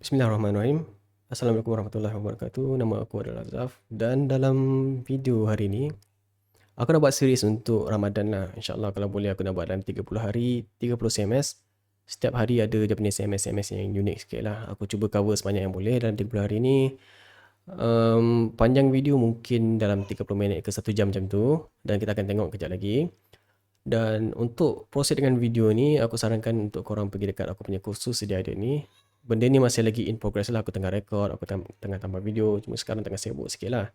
Bismillahirrahmanirrahim. Assalamualaikum warahmatullahi wabarakatuh. Nama aku adalah Zaf dan dalam video hari ini aku nak buat series untuk Ramadan lah. InsyaAllah kalau boleh aku nak buat dalam 30 hari, 30 CMS. Setiap hari ada dia punya CMS-CMS yang unik sikit lah. Aku cuba cover sebanyak yang boleh dalam 30 hari ni. Panjang video mungkin dalam 30 minit ke 1 jam macam tu. Dan kita akan tengok kejap lagi. Dan untuk proses dengan video ni, aku sarankan untuk korang pergi dekat aku punya kursus sedia ada ni. Benda ni masih lagi in progress lah. Aku tengah record, aku tengah tambah video. Cuma sekarang tengah sibuk sikit lah.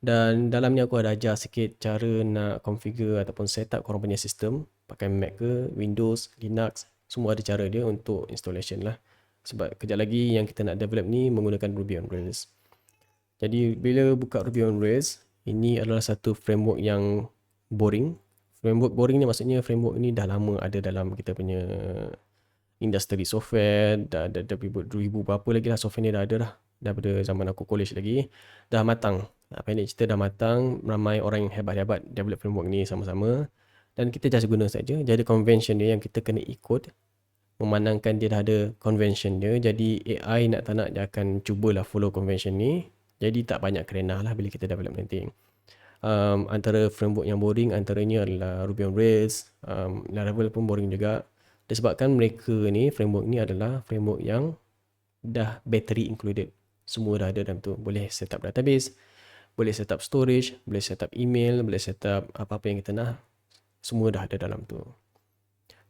Dan dalam ni aku ada ajar sikit cara nak configure ataupun set up korang punya sistem. Pakai Mac ke, Windows, Linux. Semua ada cara dia untuk installation lah. Sebab kejap lagi yang kita nak develop ni menggunakan Ruby on Rails. Jadi bila buka Ruby on Rails, ini adalah satu framework yang boring. Framework boring ni maksudnya framework ni dah lama ada dalam kita punya industri software. Dah ada 2000 berapa lagi lah software ni dah ada dah. Daripada zaman aku college lagi. Dah matang. Pendek cerita dah matang. Ramai orang yang hebat-hebat develop framework ni sama-sama. Dan kita just guna saja. Jadi convention dia yang kita kena ikut. Memandangkan dia dah ada convention dia. Jadi AI nak tak nak dia akan cubalah follow convention ni. Jadi tak banyak kerenah lah bila kita develop nanti. Antara framework yang boring antaranya adalah Ruby on Rails. Laravel pun boring juga. Disebabkan mereka ni, framework ni adalah framework yang dah battery included. Semua dah ada dalam tu. Boleh set up database, boleh set up storage, boleh set up email, boleh set up apa-apa yang kita nak. Semua dah ada dalam tu.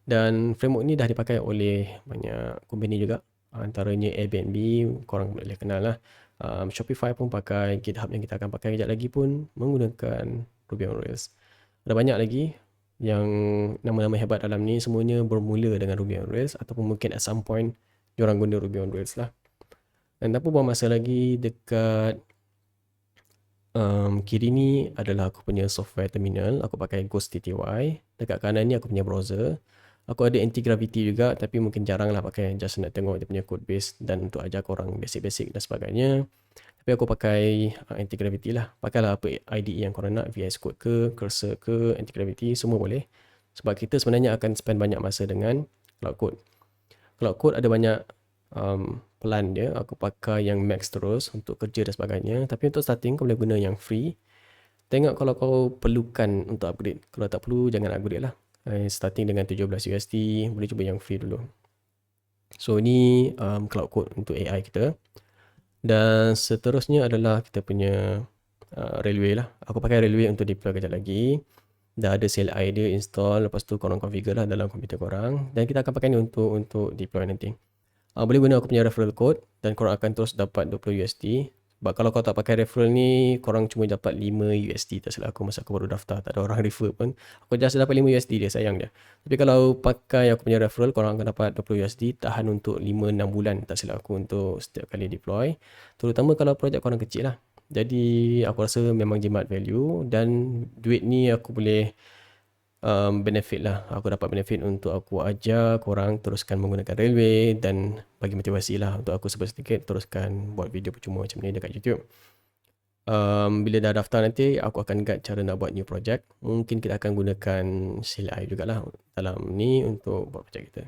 Dan framework ni dah dipakai oleh banyak company juga. Antaranya Airbnb, korang boleh kenal lah. Shopify pun pakai, GitHub yang kita akan pakai kejap lagi pun menggunakan Ruby on Rails. Ada banyak lagi yang nama-nama hebat dalam ni, semuanya bermula dengan Ruby on Rails ataupun mungkin at some point diorang guna Ruby on Rails lah. Dan tanpa buang masa lagi, dekat kiri ni adalah aku punya software terminal. Aku pakai Ghost TTY. Dekat kanan ni aku punya browser. Aku ada anti-gravity juga, tapi mungkin jarang lah pakai, just nak tengok dia punya code base dan untuk ajar korang basic-basic dan sebagainya. Tapi aku pakai anti-gravity lah. Pakailah apa IDE yang korang nak, VS Code ke, Cursor ke, anti-gravity, semua boleh. Sebab kita sebenarnya akan spend banyak masa dengan Cloud Code. Cloud Code ada banyak plan dia. Aku pakai yang max terus untuk kerja dan sebagainya. Tapi untuk starting kau boleh guna yang free. Tengok kalau kau perlukan untuk upgrade. Kalau tak perlu, jangan upgrade lah. Starting dengan 17 USD, boleh cuba yang free dulu. So ni Cloud Code untuk AI kita. Dan seterusnya adalah kita punya Railway lah. Aku pakai Railway untuk deploy kejap lagi. Dah ada CLI dia install, lepas tu korang configure lah dalam komputer korang. Dan kita akan pakai ni untuk deploy nanti. Boleh guna aku punya referral code dan korang akan terus dapat 20 USD. Sebab kalau kau tak pakai referral ni, korang cuma dapat 5 USD. Tak silap aku masa aku baru daftar, tak ada orang refer pun. Aku just dapat 5 USD dia, sayang dia. Tapi kalau pakai aku punya referral, korang akan dapat 20 USD tahan untuk 5-6 bulan, tak silap aku, untuk setiap kali deploy. Terutama kalau projek korang kecil lah. Jadi aku rasa memang jimat value dan duit ni aku boleh benefit lah. Aku dapat benefit untuk aku ajar korang teruskan menggunakan Railway dan bagi motivasi lah untuk aku sedikit teruskan buat video percuma macam ni dekat YouTube. Bila dah daftar nanti, aku akan guide cara nak buat new project. Mungkin kita akan gunakan CLI jugalah dalam ni untuk buat project kita.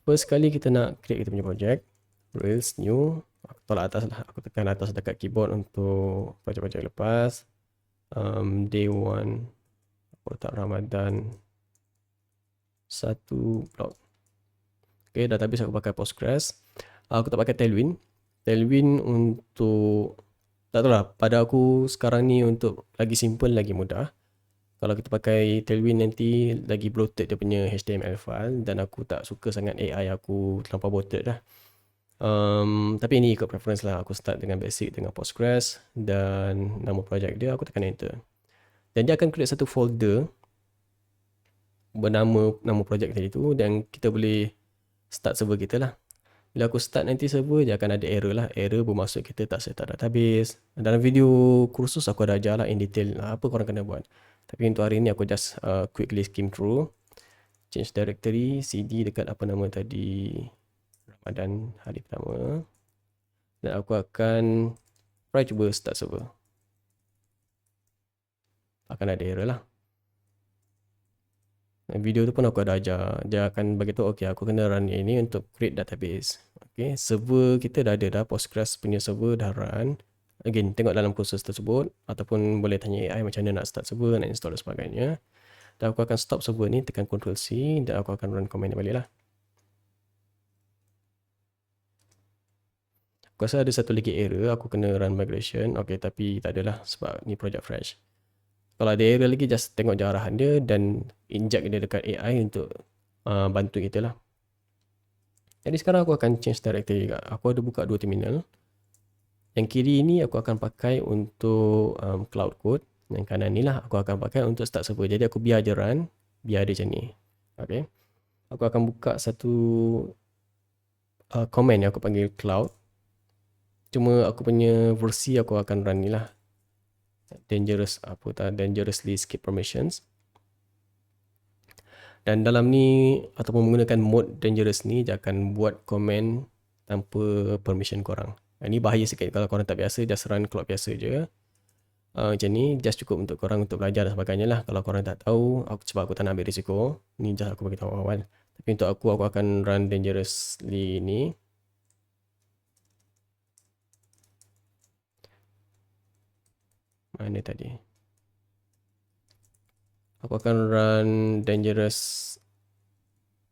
First kali kita nak create kita punya project, Rails new. Aku tolak atas lah, aku tekan atas dekat keyboard untuk project-project lepas. Day 1, aku letak Ramadan 1 blog. Okay, database aku pakai Postgres. Aku tak pakai Tailwind. Tailwind untuk, tak tahu lah, pada aku sekarang ni untuk lagi simple, lagi mudah. Kalau kita pakai Tailwind nanti lagi bloated dia punya HTML file dan aku tak suka sangat AI aku terlampau bloated dah. Tapi ini ikut preference lah. Aku start dengan basic dengan Postgres dan nama project dia aku tekan enter. Dan dia akan create satu folder bernama nama projek tadi tu dan kita boleh start server kita lah. Bila aku start nanti server, dia akan ada error lah. Error bermaksud kita tak set up database. Dalam video kursus aku ada ajar lah in detail apa korang kena buat. Tapi untuk hari ni aku just quickly skim through. Change directory, cd dekat apa nama tadi, Ramadan hari pertama. Dan aku akan try cuba start server. Akan ada error lah. Video tu pun aku ada ajar. Dia akan bagi tahu, okay, aku kena run ini untuk create database. Okay, server kita dah ada dah. Postgres punya server dah run. Again, tengok dalam kursus tersebut. Ataupun boleh tanya AI macam mana nak start server, nak install dan sebagainya. Dan aku akan stop server ni, tekan Ctrl C dan aku akan run command balik lah. Aku rasa ada satu lagi error, aku kena run migration. Okay, tapi tak adalah sebab ni project fresh. Kalau ada error lagi, just tengok je arahan dia dan inject dia dekat AI untuk bantu kita lah. Jadi sekarang aku akan change directory juga. Aku ada buka dua terminal. Yang kiri ni aku akan pakai untuk cloud code. Yang kanan ni lah aku akan pakai untuk start server. Jadi aku biar je run, biar dia macam ni. Okay. Aku akan buka satu command yang aku panggil cloud. Cuma aku punya versi aku akan run ni lah. Dangerously skip permissions. Dan dalam ni ataupun menggunakan mode dangerous ni dia akan buat komen tanpa permission korang. Ini bahaya sikit kalau korang tak biasa, just run cloud biasa je. Macam ni just cukup untuk korang untuk belajar dan sebagainya lah. Kalau korang tak tahu, sebab aku tak nak ambil risiko, ni just aku bagi tahu awal. Tapi untuk aku akan run dangerously ni. Mana tadi? Aku akan run dangerous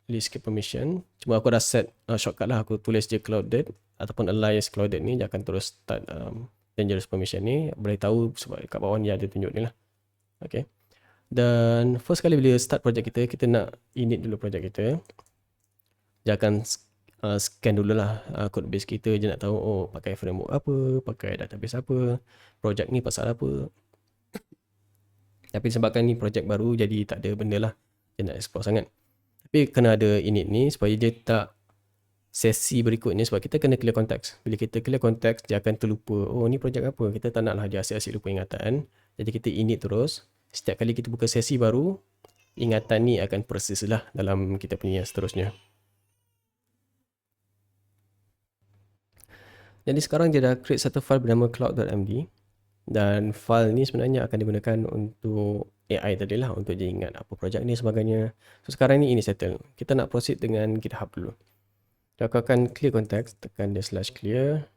skip permission. Cuma aku dah set shortcut lah. Aku tulis je clouded ataupun alias clouded ni. Dia akan terus start dangerous permission ni. Boleh tahu sebab kat bawah ni ada tunjuk ni lah. Okay. Dan first kali bila start project kita, kita nak init dulu project kita. Dia akan scan dulu lah code base kita. Dia nak tahu, oh pakai framework apa, pakai database apa, project ni pasal apa. Tapi sebabkan ni project baru, jadi tak ada benda lah. Dia nak explore sangat. Tapi kena ada init ni supaya dia tak sesi berikutnya, sebab kita kena clear konteks. Bila kita clear konteks, dia akan terlupa, oh ni projek apa. Kita tak naklah dia asyik-asyik lupa ingatan. Jadi kita init terus. Setiap kali kita buka sesi baru, ingatan ni akan persis lah dalam kita punya seterusnya. Jadi sekarang dia dah create satu file bernama cloud.md. Dan file ni sebenarnya akan digunakan untuk AI tadi lah, untuk dia ingat apa projek ni sebagainya. So sekarang ni ini settle. Kita nak proceed dengan GitHub dulu. Dan aku akan clear konteks, tekan dia /clear.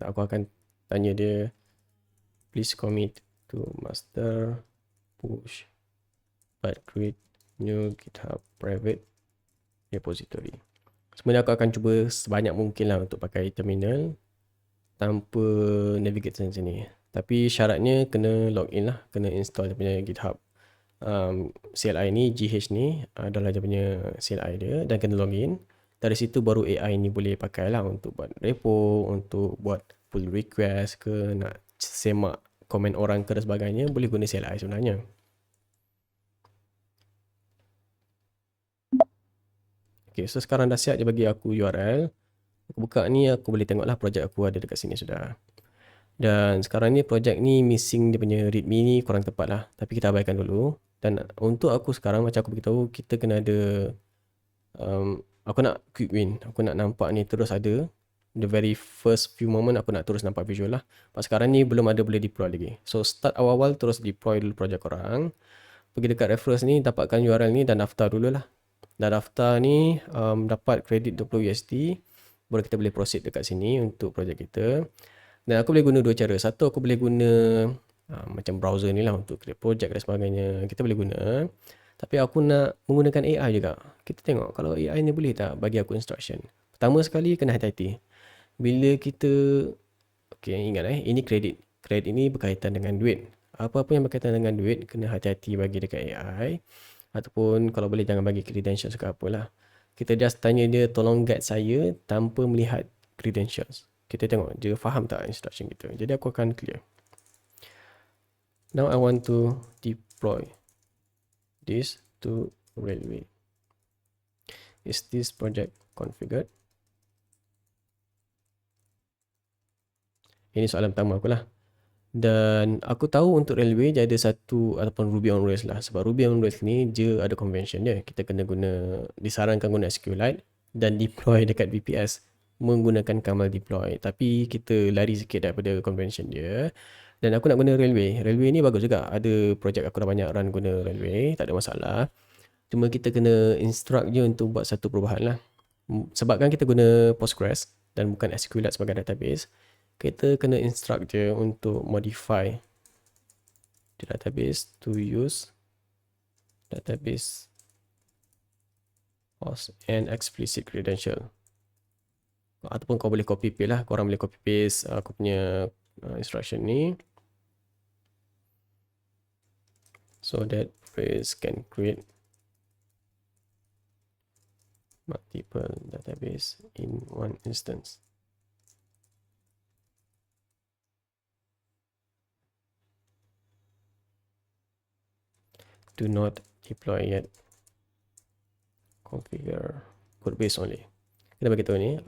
Aku akan tanya dia, please commit to master push but create new GitHub private repository. Sebenarnya aku akan cuba sebanyak mungkin lah untuk pakai terminal tanpa navigate sana sini. Tapi syaratnya kena login lah, kena install dia punya GitHub CLI ni, GH ni adalah dia punya CLI dia, dan kena login. Dari situ baru AI ni boleh pakai lah untuk buat repo, untuk buat pull request ke, nak semak komen orang ke dan sebagainya, boleh guna CLI sebenarnya. Okay, so sekarang dah siap dia bagi aku URL. Aku buka ni, aku boleh tengok lah projek aku ada dekat sini sudah. Dan sekarang ni projek ni missing dia punya readme ni kurang tepat lah. Tapi kita abaikan dulu. Dan untuk aku sekarang, macam aku beritahu, kita kena ada aku nak quick win. Aku nak nampak ni terus ada. The very first few moment aku nak terus nampak visual lah. Sebab sekarang ni belum ada boleh deploy lagi. So start awal-awal terus deploy dulu projek korang. Pergi dekat reference ni, dapatkan URL ni dan daftar dulu lah. Dan daftar ni dapat kredit 20 USD. Baru kita boleh proceed dekat sini untuk projek kita. Dan aku boleh guna dua cara. Satu, aku boleh guna macam browser ni lah untuk create project dan sebagainya. Kita boleh guna. Tapi aku nak menggunakan AI juga. Kita tengok kalau AI ni boleh tak bagi aku instruction. Pertama sekali kena hati-hati. Bila kita, okay, ingat ini kredit. Kredit ni berkaitan dengan duit. Apa-apa yang berkaitan dengan duit, kena hati-hati bagi dekat AI. Ataupun kalau boleh jangan bagi credentials ke apalah. Kita just tanya dia tolong guide saya tanpa melihat credentials. Kita tengok dia faham tak instruction kita. Jadi aku akan clear. Now I want to deploy this to railway. Is this project configured? Ini soalan pertama aku lah. Dan aku tahu untuk railway dia ada satu ataupun Ruby on Rails lah. Sebab Ruby on Rails ni dia ada convention dia. Kita kena guna, disarankan guna SQLite dan deploy dekat VPS menggunakan Camel deploy. Tapi kita lari sikit daripada convention dia. Dan aku nak guna railway. Railway ni bagus juga. Ada projek aku dah banyak run guna railway. Tak ada masalah. Cuma kita kena instruct je untuk buat satu perubahan lah. Sebab kan kita guna Postgres dan bukan SQLite sebagai database, kita kena instruct je untuk modify the database to use database host and explicit credential. Ataupun kau boleh copy paste lah. Korang boleh copy paste aku punya instruction ni, so that Postgres can create multiple database in one instance. Do not deploy yet. Configure code base only. Kita bagi tahu ni.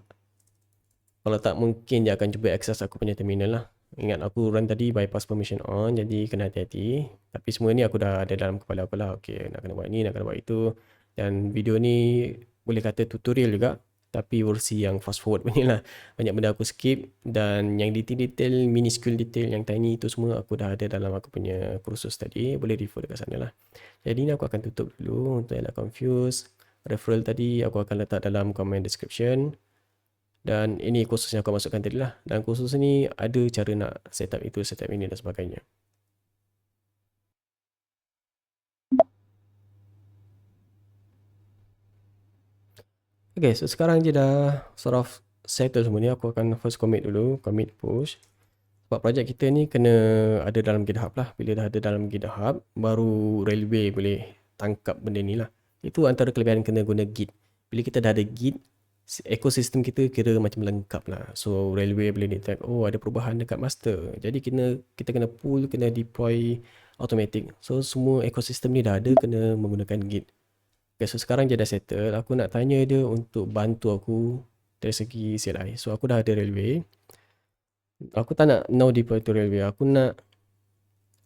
Kalau tak, mungkin dia akan cuba akses aku punya terminal lah. Ingat aku run tadi bypass permission on, jadi kena hati-hati. Tapi semua ni aku dah ada dalam kepala aku lah. Okay, nak kena buat ni, nak kena buat itu. Dan video ni boleh kata tutorial juga, tapi versi yang fast forward punya lah. Banyak benda aku skip, dan yang detail-detail, minuscule detail yang tiny tu semua aku dah ada dalam aku punya kursus tadi. Boleh refer dekat sana lah. Jadi ni aku akan tutup dulu untuk elak confuse. Referral tadi aku akan letak dalam comment description. Dan ini kursus yang aku masukkan tadi lah. Dan kursus ni ada cara nak setup itu, setup ini dan sebagainya. Okay, so sekarang je dah sort of settle semua ni. Aku akan first commit dulu, commit push. Sebab projek kita ni kena ada dalam GitHub lah. Bila dah ada dalam GitHub, baru Railway boleh tangkap benda ni lah. Itu antara kelebihan kena guna Git. Bila kita dah ada Git, ekosistem kita kira macam lengkap lah. So Railway boleh detect, oh ada perubahan dekat master. Jadi kita kena pull, kena deploy automatic. So semua ekosistem ni dah ada, kena menggunakan Git. Okay, so sekarang je dah settle. Aku nak tanya dia untuk bantu aku dari segi CLI. So aku dah ada Railway. Aku tak nak now deploy to Railway. Aku nak,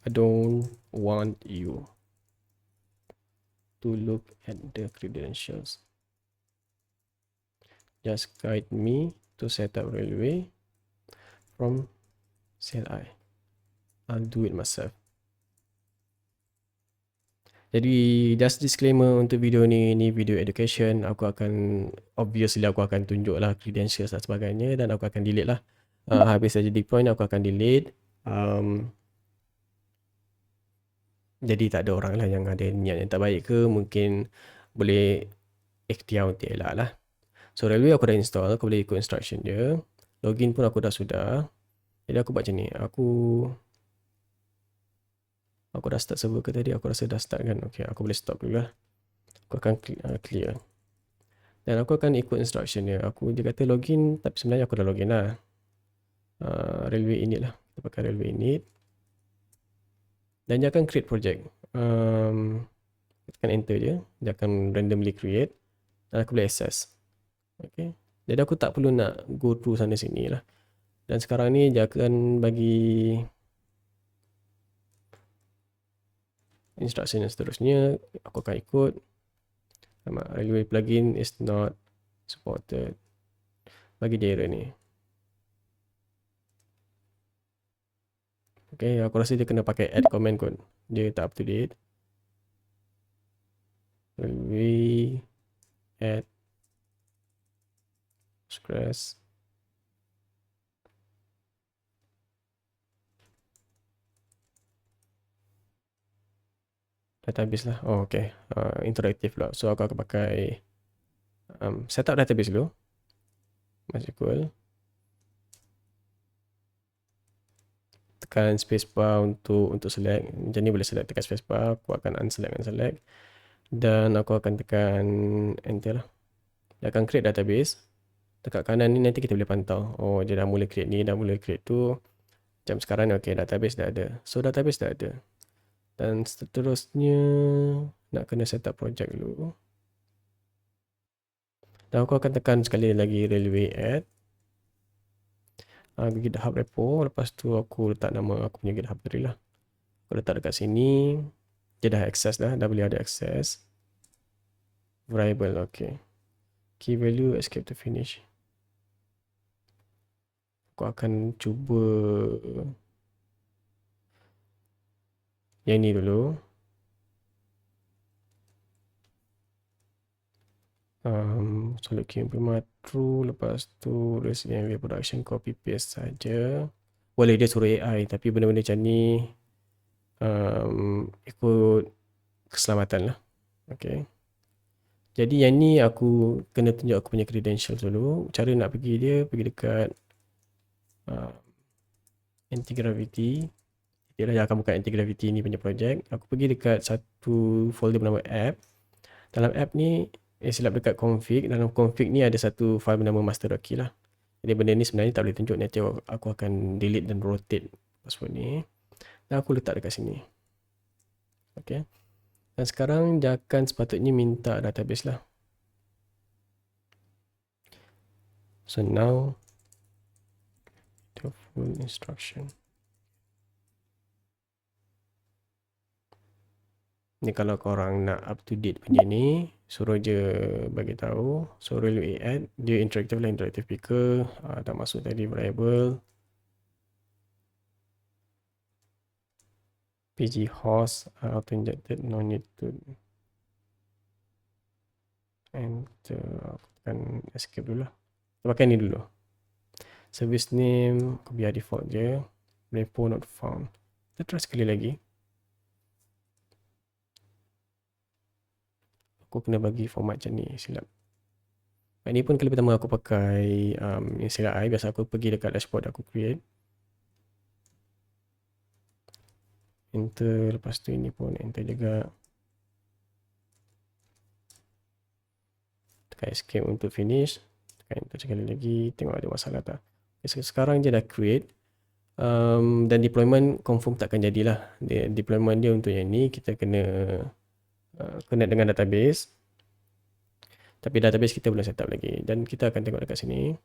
I don't want you to look at the credentials. Just guide me to set up Railway from CLI. I'll do it myself. Jadi just disclaimer untuk video ni video education. Obviously aku akan tunjuk lah credentials dan sebagainya, dan aku akan delete lah. Habis saja deploy ni aku akan delete. Jadi tak ada orang lah yang ada niat yang tak baik ke, mungkin boleh ikhtiar untuk elak lah. So Railway aku dah install, aku boleh ikut instruction dia. Login pun aku dah sudah. Jadi aku buat macam ni. Aku dah start server ke tadi? Aku rasa dah start kan. Okay, aku boleh stop dulu lah. Aku akan clear. Dan aku akan ikut instruction dia. Dia kata login, tapi sebenarnya aku dah login lah. Railway init lah. Kita pakai Railway init. Dan dia akan create project. Kita akan enter je. Dia akan randomly create. Dan aku boleh access. Okay. Jadi aku tak perlu nak go through sana sini lah. Dan sekarang ni dia akan bagi instruction yang seterusnya. Aku akan ikut. Railway plugin is not supported. Bagi dia error ni. Okay, aku rasa dia kena pakai add comment kot. Dia tak up to date. Railway add Postgres. Database lah. Oh, okay. Interaktif lah. So aku akan pakai setup database dulu. MySQL. Tekan spacebar untuk select. Macam ni boleh select, tekan spacebar. Aku akan unselect. Dan aku akan tekan enter lah. Dia akan create database. Dekat kanan ni nanti kita boleh pantau. Oh, dia dah mula create ni, dah mula create tu. Macam sekarang ni, okay, database dah ada. So database dah ada. Dan seterusnya nak kena set up project dulu. Dan aku akan tekan sekali lagi Railway add GitHub repo. Lepas tu aku letak nama aku punya GitHub tadi lah. Aku letak dekat sini. Dia dah access dah. Dah boleh ada access. Variable, okay. Key value, escape to finish. Aku akan cuba yang ni dulu. Solid queue implement true, lepas tu resident production copy paste saja. Boleh dia suruh AI, tapi benda-benda macam ni ikut keselamatan lah. Okay. Jadi yang ni aku kena tunjuk aku punya credentials dulu. Cara nak pergi dia, pergi dekat anti-gravity. Dia dah akan buka anti-gravity ni punya projek. Aku pergi dekat satu folder bernama app. Dalam app ni, silap dekat config. Dalam config ni ada satu file bernama master.key lah. Jadi benda ni sebenarnya tak boleh tunjuk. Nanti aku akan delete dan rotate password ni. Dan aku letak dekat sini. Okay. Dan sekarang dia akan sepatutnya minta database lah. So now, the full instruction. Ni kalau korang nak up to date benda ni, suruh je bagi tahu, suruh lu add, dia interactive lah, interactive picker, dah masuk tadi variable, pg host, auto injected, no need to enter, aku tekan escape dulu lah. Kita pakai ni dulu. Service name, aku biar default je, repo not found. Kita try sekali lagi. Aku kena bagi format macam ni, silap. Ini pun kali pertama aku pakai yang CLI. Biasa aku pergi dekat dashboard aku create. Enter, lepas tu ini pun enter juga. Tekan escape untuk finish. Tekan enter sekali lagi, tengok ada masalah tak. Okay, sekarang je dah create. Dan deployment confirm takkan jadilah. Deployment dia untuk yang ni, kita kena connect dengan database. Tapi database kita belum setup lagi. Dan kita akan tengok dekat sini.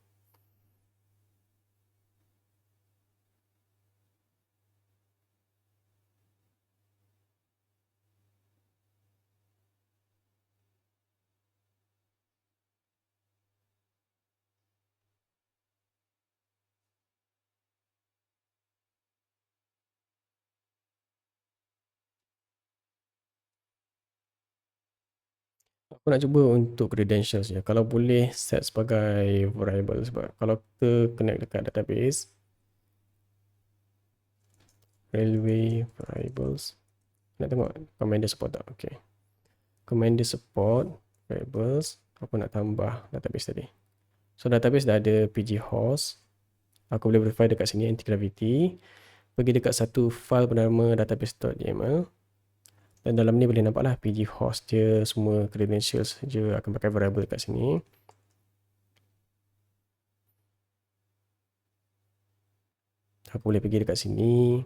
Aku nak cuba untuk credentials je. Kalau boleh set sebagai variable. Sebab kalau kita connect dekat database, railway variables, nak tengok commander support tak? Okay. Commander support variables. Aku nak tambah database tadi. So database dah ada pg host. Aku boleh verify dekat sini anti-gravity. Pergi dekat satu file bernama database.yml. Dan dalam ni boleh nampak lah pg host dia, semua credentials je akan pakai variable kat sini. Aku boleh pergi dekat sini.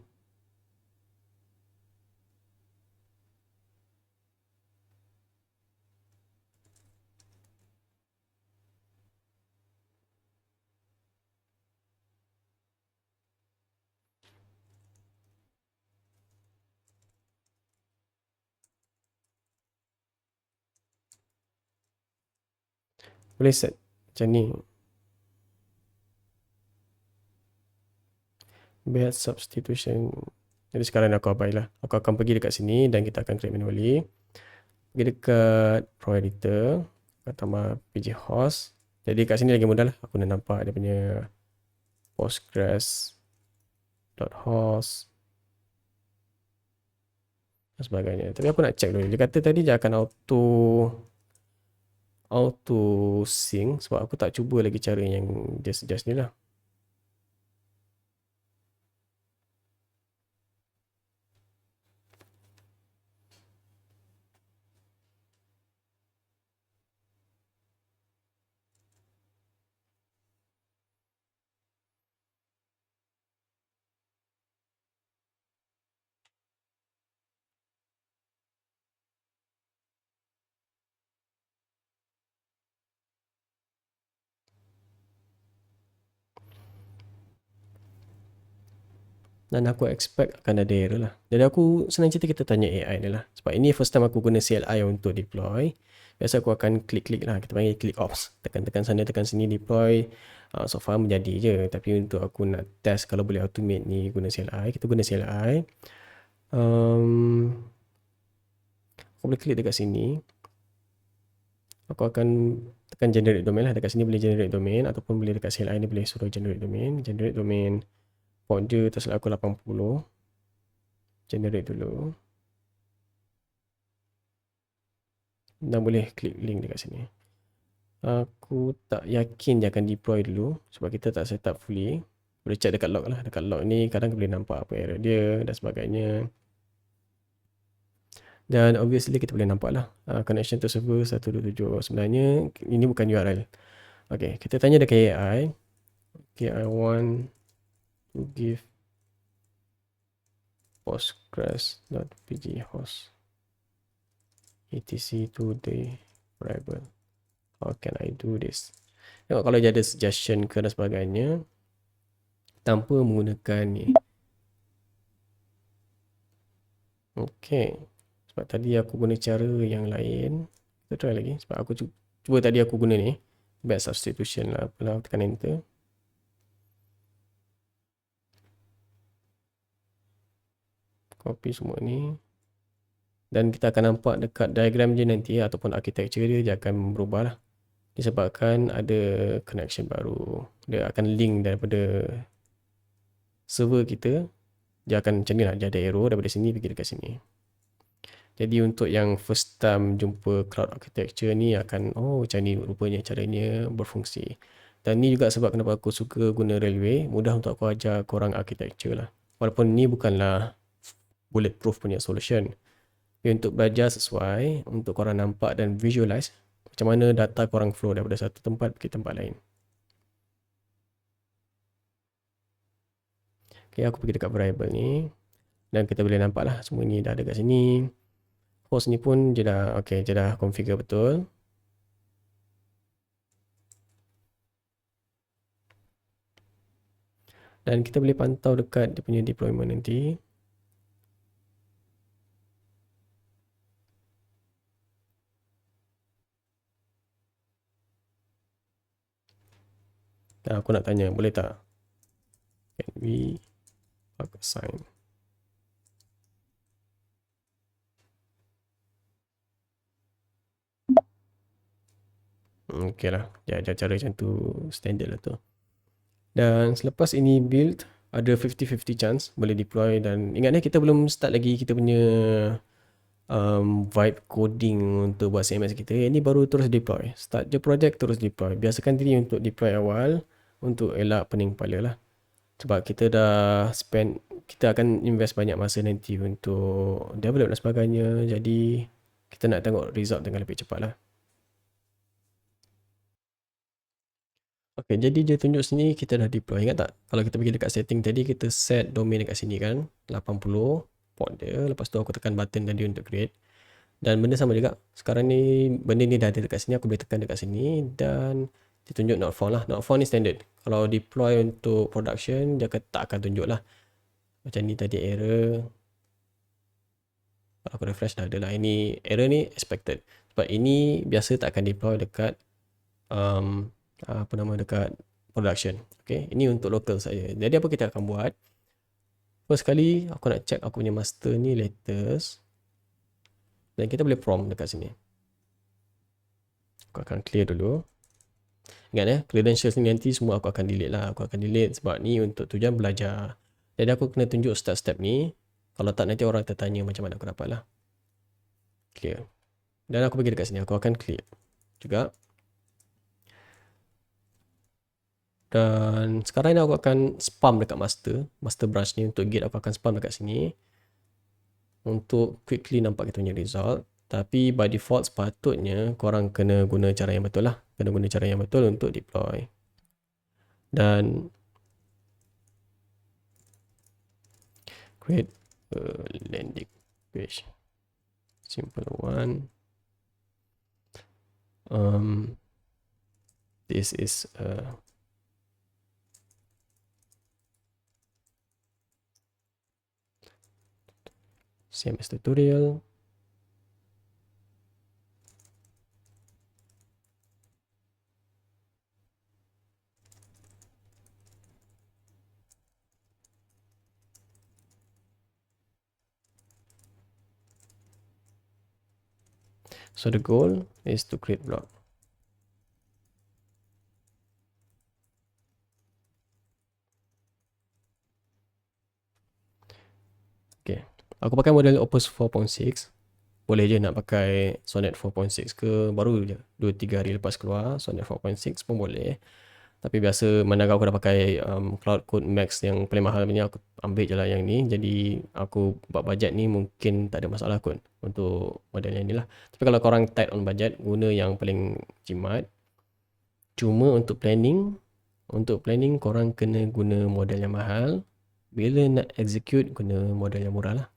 Boleh set macam ni. Bad substitution. Jadi sekarang aku abaikan lah. Aku akan pergi dekat sini dan kita akan create manually. Pergi dekat Pro Editor. Aku tambah pg host. Jadi kat sini lagi mudah lah. Aku dah nampak dia punya postgres.host dan sebagainya. Tapi aku nak check dulu. Dia kata tadi dia akan auto sync sebab aku tak cuba lagi cara yang dia suggest ni lah. Dan aku expect akan ada error lah. Jadi aku senang cerita kita tanya AI ni lah. Sebab ini first time aku guna CLI untuk deploy. Biasa aku akan klik-klik lah. Kita panggil click ops. Tekan-tekan sana, tekan sini deploy. So far menjadi je. Tapi untuk aku nak test kalau boleh automate ni guna CLI. Kita guna CLI. Aku boleh klik dekat sini. aku akan tekan generate domain lah. Dekat sini boleh generate domain, ataupun boleh dekat CLI ni boleh suruh generate domain. Generate domain, port dia tersilap aku 80. Generate dulu. Dan boleh klik link dekat sini. Aku tak yakin dia akan deploy dulu sebab kita tak set up fully. Boleh check dekat log lah. Dekat log ni kadang boleh nampak apa error dia dan sebagainya. Dan obviously kita boleh nampak lah connection to server 127. Sebenarnya ini bukan URL. Okay, kita tanya dekat AI. Okay, I want to give postgres.pg host etc to the variable. How can I do this? Tengok kalau dia ada suggestion ke dan sebagainya tanpa menggunakan ni. Okay. Sebab tadi aku guna cara yang lain. Kita try lagi. Sebab aku cuba tadi aku guna ni. Batch substitution lah. Apalah, tekan enter. Copy semua ni. Dan kita akan nampak dekat diagram je nanti ataupun architecture dia akan berubah lah. Disebabkan ada connection baru. Dia akan link daripada server kita. Dia akan macam ni lah. Dia ada arrow daripada sini pergi dekat sini. Jadi untuk yang first time jumpa cloud architecture ni akan, oh macam ni rupanya caranya berfungsi. Dan ni juga sebab kenapa aku suka guna Railway. Mudah untuk aku ajar korang architecture lah. Walaupun ni bukanlah bulletproof punya solution. Tapi untuk belajar sesuai, untuk korang nampak dan visualize macam mana data korang flow daripada satu tempat ke tempat lain. Okay, aku pergi dekat variable ni. Dan kita boleh nampak lah semua ni dah ada kat sini. Host ni pun dia dah, okay, dia dah configure betul. Dan kita boleh pantau dekat dia punya deployment nanti. Dan aku nak tanya, boleh tak? Can we assign? Okay lah, dia ajar cara macam tu standard lah tu. Dan selepas ini build, ada 50-50 chance boleh deploy. Dan ingat kita belum start lagi kita punya vibe coding untuk buat CMS kita. Ini baru terus deploy. Start je project terus deploy. Biasakan diri untuk deploy awal untuk elak pening kepala lah. Sebab kita dah spend, kita akan invest banyak masa nanti untuk develop dan sebagainya. Jadi kita nak tengok result dengan lebih cepat lah. Okay, jadi dia tunjuk sini kita dah deploy. Ingat tak? Kalau kita pergi dekat setting tadi, kita set domain dekat sini kan. 80 port dia. Lepas tu aku tekan button tadi untuk create. Dan benda sama juga. Sekarang ni, benda ni dah ada dekat sini. Aku boleh tekan dekat sini. Dan dia tunjuk not found lah. Not found ni standard. Kalau deploy untuk production, dia tak akan tunjuk lah. Macam ni tadi error. Kalau aku refresh dah ada lah. Ini error ni expected. Sebab ini biasa tak akan deploy dekat dekat production. Okay, ini untuk local saja. Jadi apa kita akan buat? First kali aku nak check aku punya master ni latest. Dan kita boleh prompt dekat sini. Aku akan clear dulu. Ingat credentials ni nanti semua aku akan delete lah. Aku akan delete sebab ni untuk tujuan belajar. Jadi aku kena tunjuk step-step ni. Kalau tak nanti orang tertanya macam mana aku dapat lah. Clear. Dan aku pergi dekat sini. Aku akan clear juga. Dan sekarang ni aku akan spam dekat master branch ni. Untuk gate aku akan spam dekat sini untuk quickly nampak kita punya result. Tapi by default sepatutnya korang kena guna cara yang betul lah. Kena guna cara yang betul untuk deploy. Dan create a landing page, simple one. This is a CMS tutorial. So the goal is to create block. Okay. Aku pakai model Opus 4.6. Boleh je nak pakai Sonnet 4.6 ke, baru je 2-3 hari lepas keluar Sonnet 4.6 pun boleh. Tapi biasa mana aku dah pakai Cloud Code Max yang paling mahal punya, aku ambil je lah yang ni. Jadi aku buat bajet ni mungkin tak ada masalah kot untuk model yang ni lah. Tapi kalau korang tight on budget, guna yang paling jimat. Cuma untuk planning korang kena guna model yang mahal. Bila nak execute, guna model yang murah lah.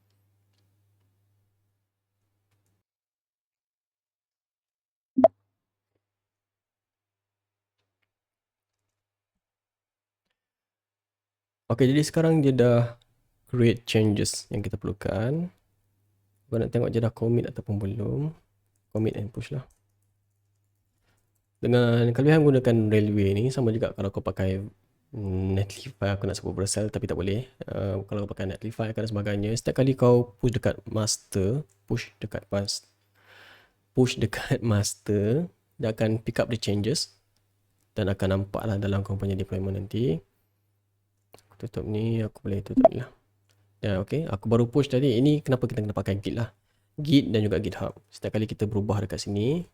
Okay, jadi sekarang dia dah create changes yang kita perlukan. Kau nak tengok je dah commit ataupun belum. Commit and push lah. Dengan kelebihan gunakan Railway ni, sama juga kalau kau pakai Netlify, aku nak sebut Vercel tapi tak boleh. Kalau kau pakai Netlify dan sebagainya, setiap kali kau push dekat master, push dekat master, dia akan pick up the changes dan akan nampak lah dalam kau punya deployment nanti. Aku tutup ni, aku boleh tutup ni lah. Ya, okay. Aku baru push tadi. Ini kenapa kita kena pakai Git lah. Git dan juga GitHub. Setiap kali kita berubah dekat sini,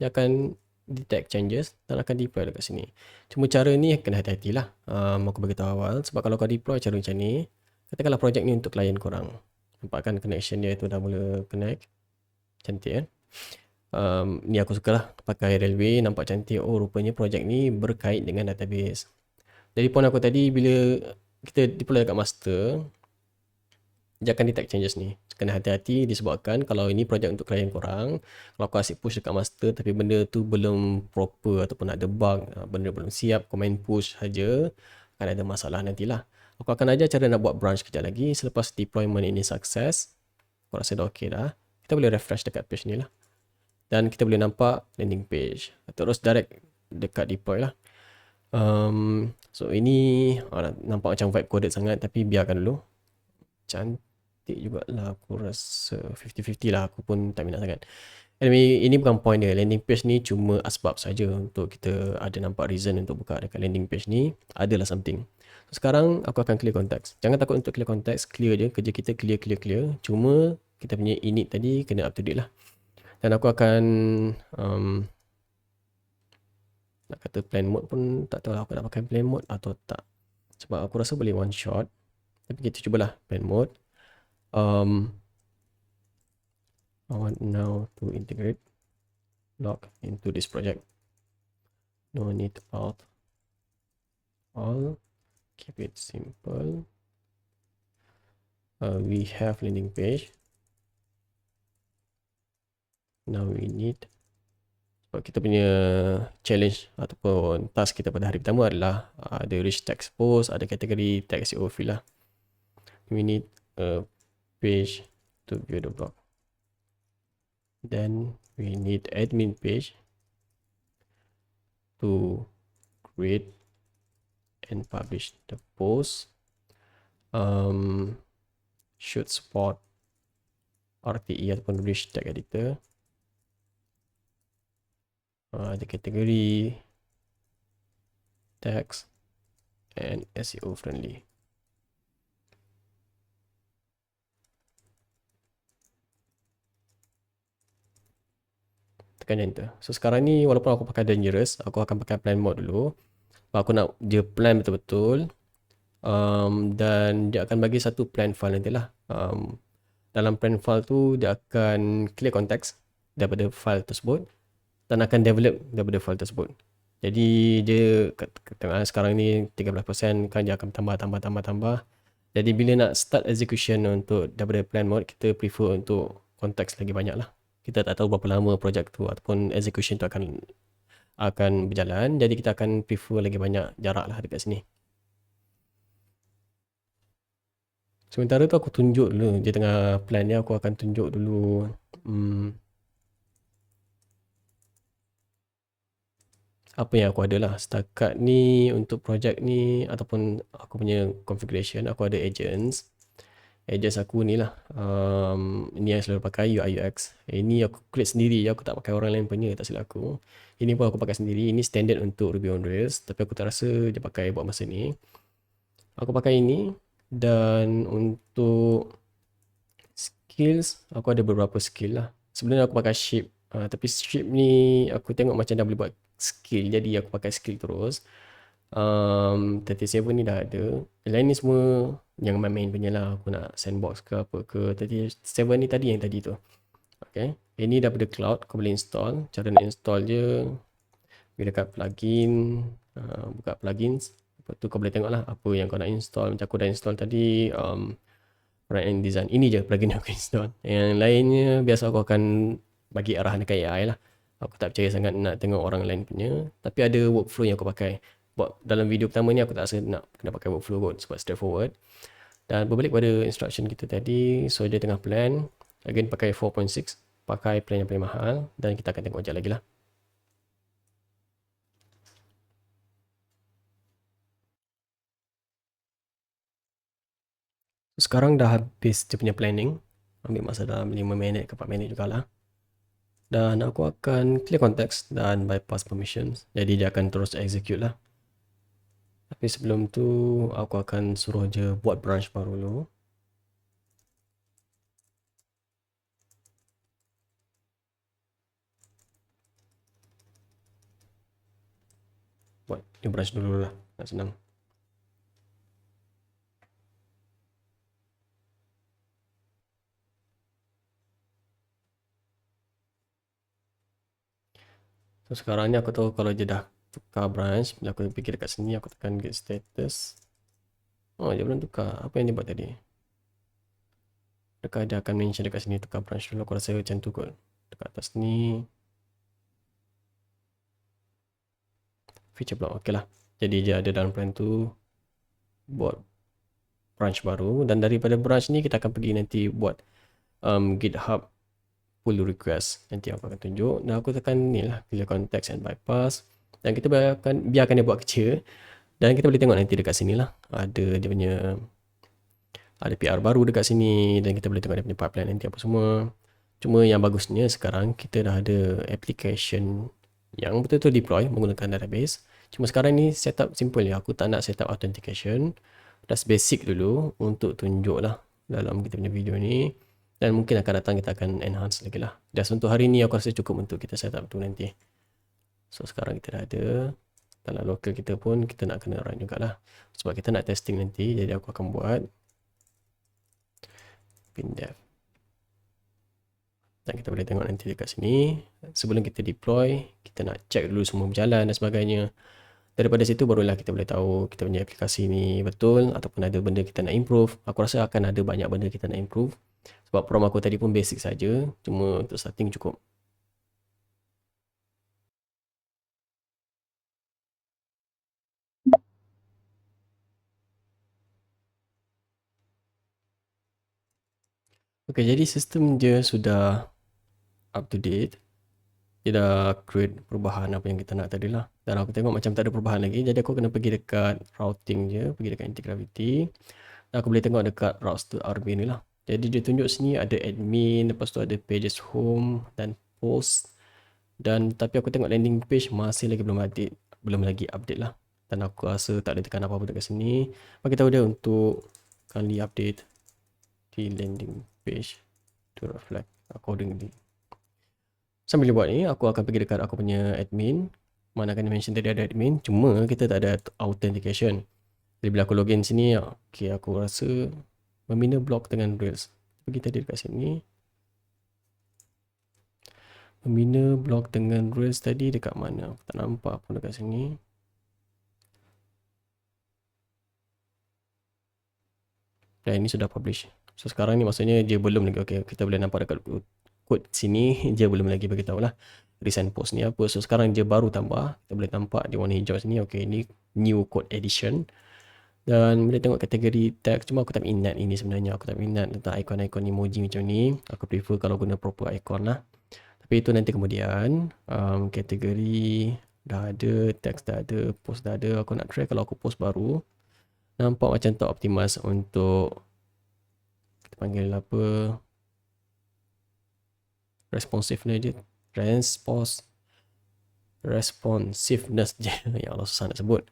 dia akan detect changes dan akan deploy dekat sini. Cuma cara ni kena hati-hati lah. Aku beritahu awal. Sebab kalau kau deploy cara macam ni, katakanlah projek ni untuk klien korang. Nampak kan connection dia tu dah mula connect. Cantik kan? Ni aku suka lah. Pakai Railway, nampak cantik. Oh, rupanya projek ni berkait dengan database. Jadi point aku tadi, bila kita deploy dekat master, dia akan detect changes ni. Kena hati-hati disebabkan kalau ini projek untuk klien korang, kalau kau asyik push dekat master tapi benda tu belum proper ataupun ada bug, benda belum siap, kau main push saja, akan ada masalah nantilah. Aku akan ajar cara nak buat branch kejap lagi. Selepas deployment ini sukses, aku rasa dah okey dah, kita boleh refresh dekat page ni lah. Dan kita boleh nampak landing page. Terus direct dekat deploy lah. So ini nampak macam vibe coded sangat, tapi biarkan dulu. Cantik jugalah, aku rasa 50-50 lah, aku pun tak minat sangat. Anyway, ini bukan point dia. Landing page ni cuma asbab saja untuk kita ada nampak reason untuk buka dekat landing page ni. Adalah something. So, sekarang aku akan clear context. Jangan takut untuk clear context, clear je. Kerja kita clear. Cuma kita punya init tadi kena up to date lah. Dan aku akan nak kata plan mode pun tak tahu lah aku nak pakai plan mode atau tak. Sebab aku rasa boleh one shot. Tapi kita cubalah plan mode. I want now to integrate log into this project. No need alt all. Keep it simple. We have landing page. Now we need, sebab kita punya challenge ataupun task kita pada hari pertama adalah ada rich text post, ada kategori text SEO field lah. We need a page to view the blog. Then we need admin page to create and publish the post. Should support RTE ataupun rich text editor. Ada kategori text and SEO friendly. Tekan enter. So sekarang ni walaupun aku pakai dangerous, aku akan pakai plan mode dulu. Aku nak dia plan betul-betul. Dan dia akan bagi satu plan file nantilah. Dalam plan file tu dia akan clear context daripada file tersebut dan akan develop daripada file tersebut. Jadi dia sekarang ni 13% kan, dia akan tambah. Jadi bila nak start execution untuk daripada plan mode, kita prefer untuk konteks lagi banyak lah. Kita tak tahu berapa lama projek tu ataupun execution tu akan berjalan. Jadi kita akan prefer lagi banyak jarak lah dekat sini. Sementara tu aku tunjuk dulu, di tengah plan ni aku akan tunjuk dulu apa yang aku ada lah. Setakat ni untuk projek ni ataupun aku punya configuration, aku ada agents aku ni lah. Ini yang selalu pakai UI UX. Ini aku create sendiri, aku tak pakai orang lain punya, tak silap aku. Ini pun aku pakai sendiri. Ini standard untuk Ruby on Rails, tapi aku tak rasa dia pakai buat masa ni. Aku pakai ini Dan untuk skills, aku ada beberapa skill lah. Sebenarnya aku pakai shape, tapi shape ni aku tengok macam dah boleh buat skill, jadi aku pakai skill terus. 37 ni dah ada. Lain ni semua yang main punya lah. Aku nak sandbox ke apa ke. 37 ni tadi yang tadi tu. Okay. Ini daripada cloud. Kau boleh install. Cara nak install je, pergi dekat plugin, buka plugins. Lepas tu kau boleh tengok lah apa yang kau nak install. Macam aku dah install tadi front-end design. Ini je plugin yang aku install. Yang lainnya biasa aku akan bagi arahan dekat AI lah. Aku tak percaya sangat nak tengok orang lain punya. Tapi ada workflow yang aku pakai. Buat dalam video pertama ni aku tak rasa nak kena pakai workflow kot sebab straightforward. Dan berbalik pada instruction kita tadi, so dia tengah plan. Again pakai 4.6, pakai plan yang paling mahal dan kita akan tengok sekejap lagi lah. Sekarang dah habis dia punya planning. Ambil masa dalam 5 minit ke 4 minit jugalah. Dan aku akan clear context dan bypass permissions. Jadi dia akan terus execute lah. Tapi sebelum tu aku akan suruh je buat branch baru dulu. Buat new branch dulu lah. Nak senang. So sekarang ni aku tahu kalau dia dah tukar branch. Bila aku pergi dekat sini aku tekan get status. Oh dia belum tukar. Apa yang dia buat tadi? Dekat dia akan mention dekat sini tukar branch dulu. Aku rasa macam tu kot. Dekat atas ni feature block. Ok lah. Jadi dia ada dalam plan tu buat branch baru. Dan daripada branch ni kita akan pergi nanti buat GitHub pull request. Nanti aku akan tunjuk. Dan aku tekan ni lah, clear context and bypass. Dan kita biarkan dia buat kecil. Dan kita boleh tengok nanti dekat sini lah. Ada dia punya, ada PR baru dekat sini. Dan kita boleh tengok dia punya pipeline nanti apa semua. Cuma yang bagusnya sekarang kita dah ada application yang betul-betul deploy menggunakan database. Cuma sekarang ni setup simple ya. Aku tak nak setup authentication. Just basic dulu untuk tunjuk lah dalam kita punya video ni. Dan mungkin akan datang kita akan enhance lagi lah. Just untuk hari ni aku rasa cukup untuk kita setup tu nanti. So sekarang kita dah ada. Dalam local kita pun kita nak kena run jugalah. Sebab kita nak testing nanti. Jadi aku akan buat pindev. Dan kita boleh tengok nanti dekat sini. Sebelum kita deploy, kita nak check dulu semua berjalan dan sebagainya. Daripada situ barulah kita boleh tahu kita punya aplikasi ni betul ataupun ada benda kita nak improve. Aku rasa akan ada banyak benda kita nak improve. Sebab prompt aku tadi pun basic saja. Cuma untuk starting cukup. Okay, jadi sistem dia sudah up to date. Dia dah create perubahan apa yang kita nak tadi lah. Dan aku tengok macam tak ada perubahan lagi. Jadi aku kena pergi dekat routing je. Pergi dekat Integravity. Dan aku boleh tengok dekat routes to RB ni lah. Jadi dia tunjuk sini ada admin. Lepas tu ada pages home dan post. Dan tapi aku tengok landing page masih lagi belum update. Belum lagi update lah. Dan aku rasa tak ada tekan apa-apa dekat sini. Bagi tahu dia untuk kali update di landing page to reflect accordingly. Sambil buat ni, aku akan pergi dekat aku punya admin. Mana akan mention tadi ada admin. Cuma kita tak ada authentication. Jadi bila aku login sini, okay, aku rasa membina blog dengan Rails. Pergi tadi dekat sini. Membina blog dengan Rails tadi dekat mana? Aku tak nampak pun dekat sini. Dan ini sudah publish. So sekarang ni maksudnya dia belum lagi. Okay, kita boleh nampak dekat code sini. Dia belum lagi beritahu lah recent post ni apa. So sekarang dia baru tambah. Kita boleh nampak di warna hijau sini. Okay, ini new code edition. Dan boleh tengok kategori tag. Cuma aku tak minat ini sebenarnya. Aku tak minat tentang ikon-ikon emoji macam ni. Aku prefer kalau guna proper icon lah. Tapi itu nanti kemudian. Kategori dah ada. Text dah ada. Post dah ada. Aku nak try kalau aku post baru. Nampak macam tak optimise untuk kita panggil apa, responsiveness je. Responsiveness je. Ya Allah, susah nak sebut.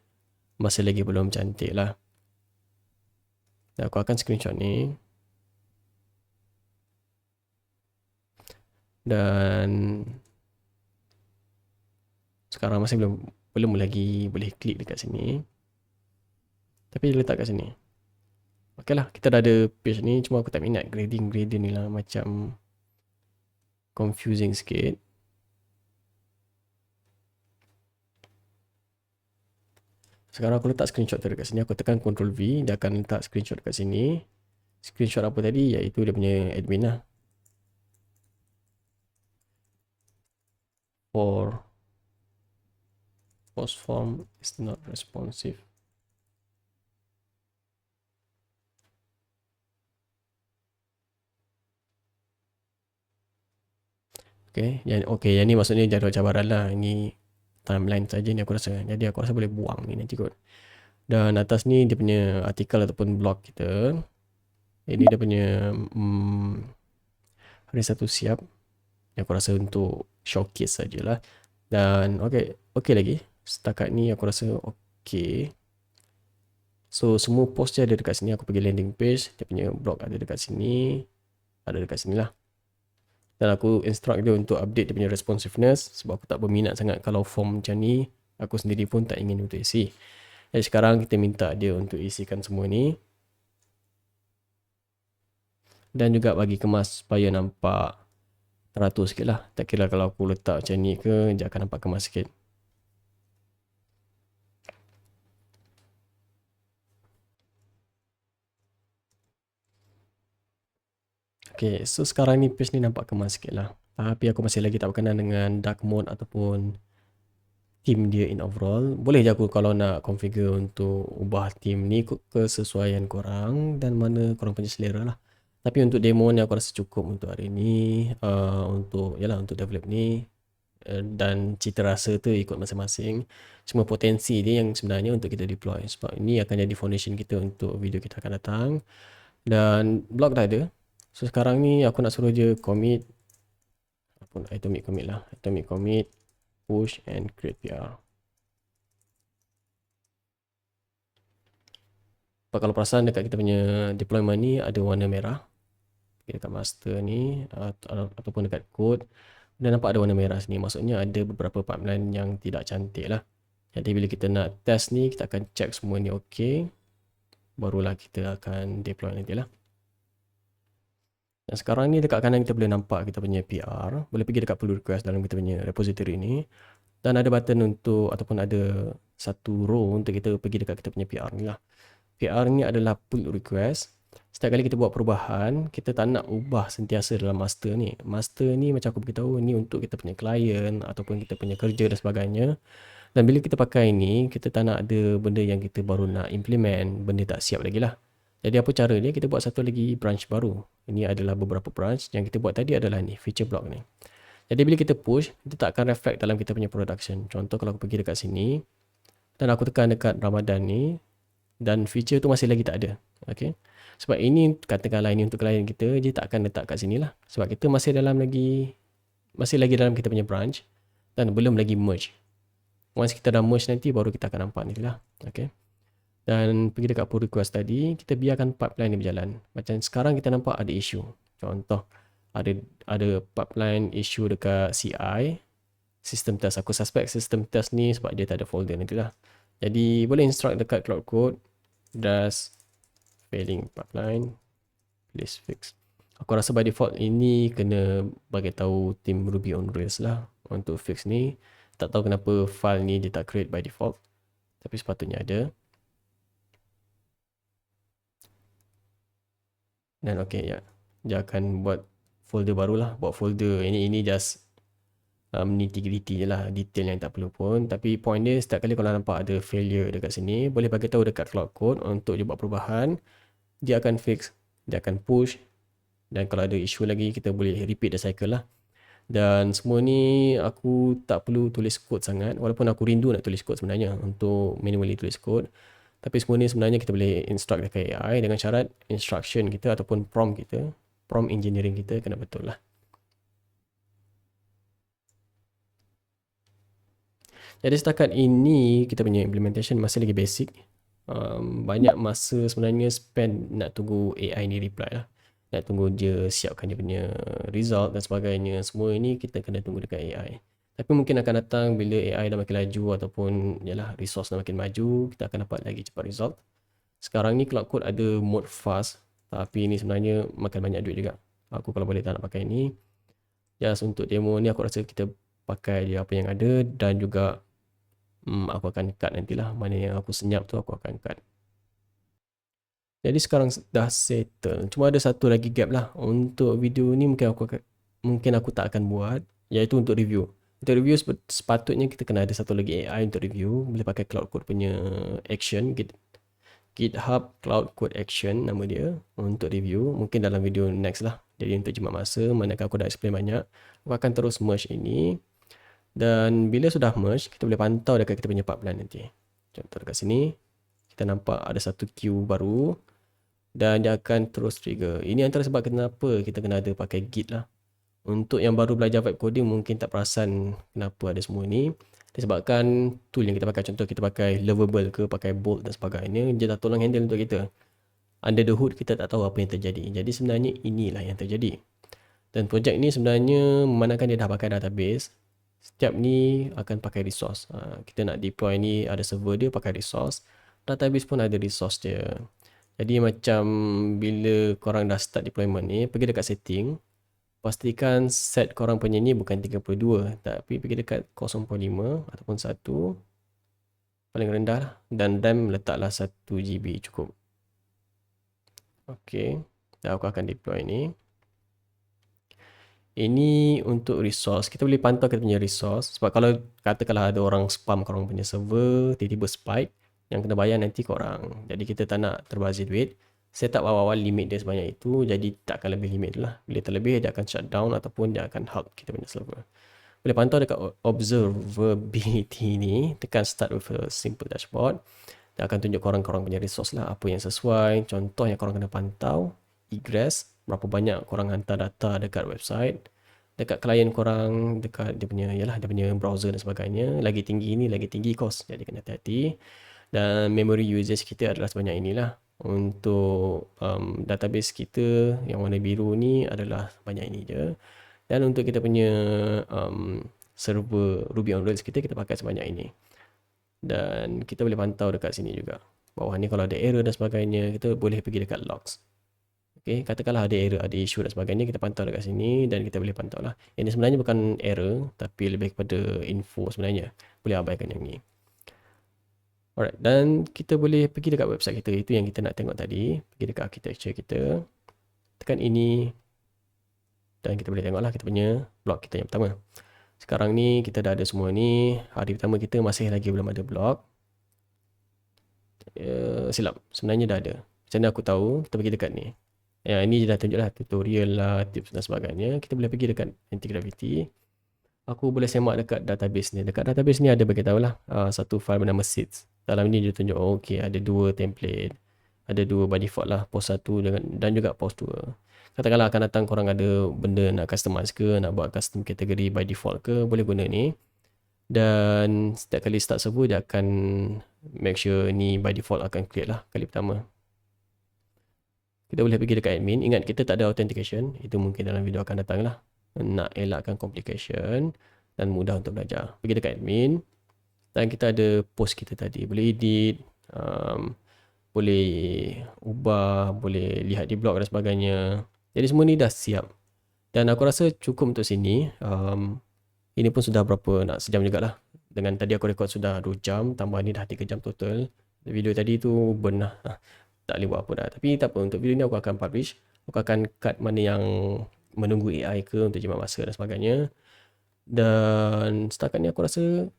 Masih lagi belum cantik lah. Dan aku akan screenshot ni. Dan sekarang masih belum lagi boleh klik dekat sini. Tapi dia letak kat sini. Okey lah, kita dah ada page ni. Cuma aku tak minat grading ni lah. Macam confusing sikit. Sekarang aku letak screenshot tu dekat sini. Aku tekan Ctrl V. Dia akan letak screenshot dekat sini. Screenshot apa tadi? Iaitu dia punya admin lah. For post form is not responsive. Okay, yang ni maksudnya jadual cabaran lah. Ini timeline saja ni aku rasa. Jadi aku rasa boleh buang ni nanti kot. Dan atas ni dia punya artikel ataupun blog kita. Ini dia punya hari satu siap. Yang aku rasa untuk showcase sajalah. Dan okey lagi. Setakat ni aku rasa okey. So semua post dia ada dekat sini. Aku pergi landing page. Dia punya blog ada dekat sini. Ada dekat sini lah. Dan aku instruct dia untuk update dia punya responsiveness. Sebab aku tak berminat sangat kalau form macam ni. Aku sendiri pun tak ingin untuk isi. Jadi sekarang kita minta dia untuk isikan semua ni. Dan juga bagi kemas supaya nampak teratur sikit lah. Tak kira kalau aku letak macam ni ke, dia akan nampak kemas sikit. Okay, so sekarang ni page ni nampak kemas sikit lah. Tapi aku masih lagi tak berkenan dengan dark mode ataupun theme dia in overall. Boleh je aku kalau nak configure untuk ubah theme ni ikut kesesuaian korang dan mana korang punya selera lah. Tapi untuk demo ni aku rasa cukup untuk hari ni. Untuk develop ni. Dan cita rasa tu ikut masing-masing. Cuma potensi dia yang sebenarnya untuk kita deploy. Sebab ini akan jadi foundation kita untuk video kita akan datang. Dan blog dah ada. So sekarang ni aku nak suruh je commit. Atomic commit lah. Atomic commit, push and create PR. Kalau perasan dekat kita punya deployment ni ada warna merah. Dekat master ni ataupun dekat code. Dan nampak ada warna merah sini. Maksudnya ada beberapa pipeline yang tidak cantik lah. Jadi bila kita nak test ni, kita akan check semua ni ok. Barulah kita akan deploy nanti lah. Dan sekarang ni dekat kanan kita boleh nampak kita punya PR. Boleh pergi dekat pull request dalam kita punya repository ni. Dan ada button untuk ataupun ada satu row untuk kita pergi dekat kita punya PR ni lah. PR ni adalah pull request. Setiap kali kita buat perubahan, kita tak nak ubah sentiasa dalam master ni. Master ni macam aku beritahu ni untuk kita punya klien ataupun kita punya kerja dan sebagainya. Dan bila kita pakai ni, kita tak nak ada benda yang kita baru nak implement, benda tak siap lagi lah. Jadi apa cara dia? Kita buat satu lagi branch baru. Ini adalah beberapa branch yang kita buat tadi adalah ni, feature block ni. Jadi bila kita push, kita tak akan reflect dalam kita punya production. Contoh kalau aku pergi dekat sini dan aku tekan dekat Ramadan ni dan feature tu masih lagi tak ada. Okay? Sebab ini katakanlah ini untuk klien kita, dia tak akan letak kat sini lah. Sebab kita masih lagi dalam kita punya branch dan belum lagi merge. Once kita dah merge nanti baru kita akan nampak ni lah. Okay? Dan pergi dekat pull request tadi, kita biarkan pipeline ni berjalan. Macam sekarang kita nampak ada issue. Contoh, ada pipeline issue dekat CI, system test. Aku suspect system test ni sebab dia tak ada folder nanti lah. Jadi boleh instruct dekat cloud code, does failing pipeline, please fix. Aku rasa by default ini kena bagi tahu tim Ruby on Rails lah untuk fix ni. Tak tahu kenapa file ni dia tak create by default. Tapi sepatutnya ada. Dan okey ya. Dia akan buat folder barulah, buat folder ini just nitty-gritty je lah, detail yang tak perlu pun. Tapi point dia setiap kali kalau nampak ada failure dekat sini, boleh bagi tahu dekat cloud code untuk dia buat perubahan. Dia akan fix, dia akan push. Dan kalau ada issue lagi, kita boleh repeat the cycle lah. Dan semua ni aku tak perlu tulis code sangat, walaupun aku rindu nak tulis code sebenarnya untuk manually tulis code. Tapi semua ni sebenarnya kita boleh instruct dekat AI dengan syarat instruction kita ataupun prompt kita, prompt engineering kita kena betul lah. Jadi setakat ini kita punya implementation masih lagi basic. banyak masa sebenarnya spend nak tunggu AI ni reply lah. Nak tunggu dia siapkan dia punya result dan sebagainya. Semua ini kita kena tunggu dekat AI. Tapi mungkin akan datang bila AI dah makin laju ataupun yalah resource dah makin maju, kita akan dapat lagi cepat result. Sekarang ni Cloud Code ada mode fast, tapi ni sebenarnya makan banyak duit juga. Aku kalau boleh tak nak pakai ni. Just untuk demo ni aku rasa kita pakai je apa yang ada dan juga aku akan cut nantilah. Mana yang aku senyap tu aku akan cut. Jadi sekarang dah settle. Cuma ada satu lagi gap lah. Untuk video ni mungkin aku tak akan buat, iaitu untuk review. Untuk review sepatutnya kita kena ada satu lagi AI untuk review. Boleh pakai Cloud Code punya action, GitHub Cloud Code Action nama dia untuk review. Mungkin dalam video next lah. Jadi untuk jimat masa, manakah aku dah explain banyak, aku akan terus merge ini. Dan bila sudah merge, kita boleh pantau dekat kita punya pipeline nanti. Contoh dekat sini, kita nampak ada satu queue baru dan dia akan terus trigger. Ini antara sebab kenapa kita kena ada pakai Git lah. Untuk yang baru belajar vibe coding mungkin tak perasan kenapa ada semua ni. Disebabkan tool yang kita pakai, contoh kita pakai Lovable ke, pakai Bolt dan sebagainya, dia dah tolong handle untuk kita. Under the hood kita tak tahu apa yang terjadi. Jadi sebenarnya inilah yang terjadi. Dan projek ni sebenarnya memandangkan dia dah pakai database. Setiap ni akan pakai resource. Kita nak deploy ni ada server dia pakai resource. Database pun ada resource dia. Jadi macam bila korang dah start deployment ni, pergi dekat setting. Pastikan set korang punya ni bukan 32, tapi pergi dekat 0.5 ataupun 1. Paling rendah lah. Dan RAM letaklah 1 GB cukup. Okay. Dan aku akan deploy ni. Ini untuk resource. Kita boleh pantau kita punya resource. Sebab kalau katakanlah ada orang spam korang punya server, tiba-tiba spike, yang kena bayar nanti korang. Jadi kita tak nak terbazir duit. Set up awal-awal limit dia sebanyak itu. Jadi tak akan lebih limit lah. Bila terlebih dia akan shutdown ataupun dia akan halt kita punya server. Boleh pantau dekat observability ni. Tekan start with a simple dashboard. Dia akan tunjuk korang punya resource lah. Apa yang sesuai. Contoh yang korang kena pantau. Egress. Berapa banyak korang hantar data dekat website. Dekat klien korang. Dekat dia punya browser dan sebagainya. Lagi tinggi ni, lagi tinggi cost. Jadi kena hati-hati. Dan memory usage kita adalah sebanyak inilah. Untuk database kita yang warna biru ni adalah banyak ini je. Dan untuk kita punya server Ruby on Rails kita pakai sebanyak ini. Dan kita boleh pantau dekat sini juga. Bawah ni kalau ada error dan sebagainya, kita boleh pergi dekat logs. Okay, katakanlah ada error, ada issue dan sebagainya, kita pantau dekat sini dan kita boleh pantau lah. Ini sebenarnya bukan error, tapi lebih kepada info sebenarnya. Boleh abaikan yang ni. Alright, dan kita boleh pergi dekat website kita. Itu yang kita nak tengok tadi. Pergi dekat architecture kita. Tekan ini. Dan kita boleh tengoklah kita punya blog kita yang pertama. Sekarang ni kita dah ada semua ni. Hari pertama kita masih lagi belum ada blog. Silap. Sebenarnya dah ada. Macam mana aku tahu? Kita pergi dekat ni. Ini dah tunjuk lah tutorial lah, tips dan sebagainya. Kita boleh pergi dekat Anti-Gravity. Aku boleh semak dekat database ni. Dekat database ni ada beritahu lah satu file bernama seeds. Dalam ni dia tunjuk okay, ada 2 template. Ada 2 by default lah, post 1 dan juga post 2. Katakanlah akan datang korang ada benda nak customize ke, nak buat custom category by default ke, boleh guna ni. Dan setiap kali start server dia akan make sure ni by default akan create lah kali pertama. Kita boleh pergi dekat admin. Ingat kita tak ada authentication. Itu mungkin dalam video akan datang lah. Nak elakkan complication dan mudah untuk belajar. Pergi dekat admin. Dan kita ada post kita tadi. Boleh edit. Boleh ubah. Boleh lihat di blog dan sebagainya. Jadi semua ni dah siap. Dan aku rasa cukup untuk sini. Ini pun sudah berapa, nak sejam jugalah. Dengan tadi aku record sudah 2 jam. Tambah ni dah 3 jam total. Video tadi tu benar. Tak boleh buat apa dah. Tapi tak apa. Untuk video ni aku akan publish. Aku akan cut mana yang menunggu AI ke untuk jimat masa dan sebagainya. Dan setakat ni aku rasa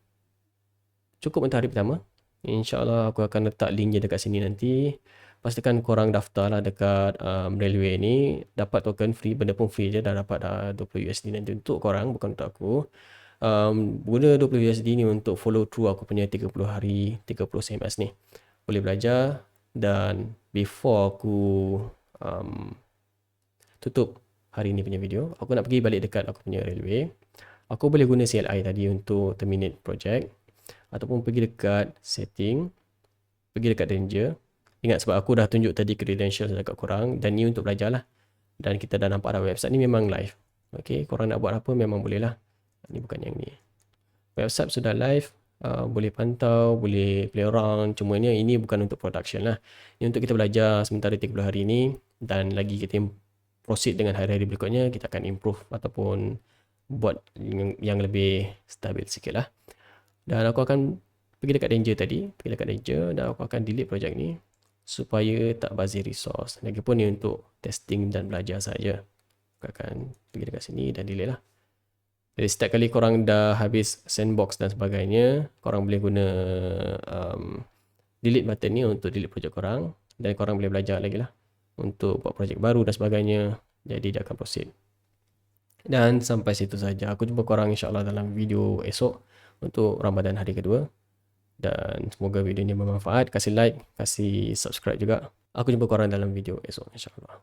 cukup untuk hari pertama. InsyaAllah aku akan letak linknya dekat sini nanti. Pastikan korang daftar lah dekat Railway ni. Dapat token free. Benda pun free je. Dah dapat $20 nanti untuk korang. Bukan untuk aku. Guna $20 ni untuk follow through aku punya 30 hari 30 CMS ni. Boleh belajar. Dan before aku tutup hari ni punya video, aku nak pergi balik dekat aku punya Railway. Aku boleh guna CLI tadi untuk terminate project. Ataupun pergi dekat setting. pergi dekat Danger. Ingat sebab aku dah tunjuk tadi credentials dekat korang, dan ni untuk belajar lah. Dan kita dah nampak dah website ni memang live. Okay, korang nak buat apa memang boleh lah. Ni bukan yang ni. Website sudah live, boleh pantau, boleh play around. Cuma ini bukan untuk production lah. Ini untuk kita belajar sementara 30 hari ni, dan lagi kita proceed dengan hari-hari berikutnya, kita akan improve ataupun buat yang lebih stabil sikit lah. Dan aku akan pergi dekat Danger tadi, dan aku akan delete projek ni supaya tak bazir resource. Lagipun ni untuk testing dan belajar saja. Aku akan pergi dekat sini dan delete lah. Jadi setiap kali korang dah habis sandbox dan sebagainya, korang boleh guna delete button ni untuk delete projek korang, dan korang boleh belajar lagi lah untuk buat projek baru dan sebagainya. Jadi dia akan proceed. Dan sampai situ saja. Aku jumpa korang insyaAllah dalam video esok untuk Ramadan hari kedua. Dan semoga video ini bermanfaat. Kasih like, kasih subscribe juga. Aku jumpa korang dalam video esok insyaAllah.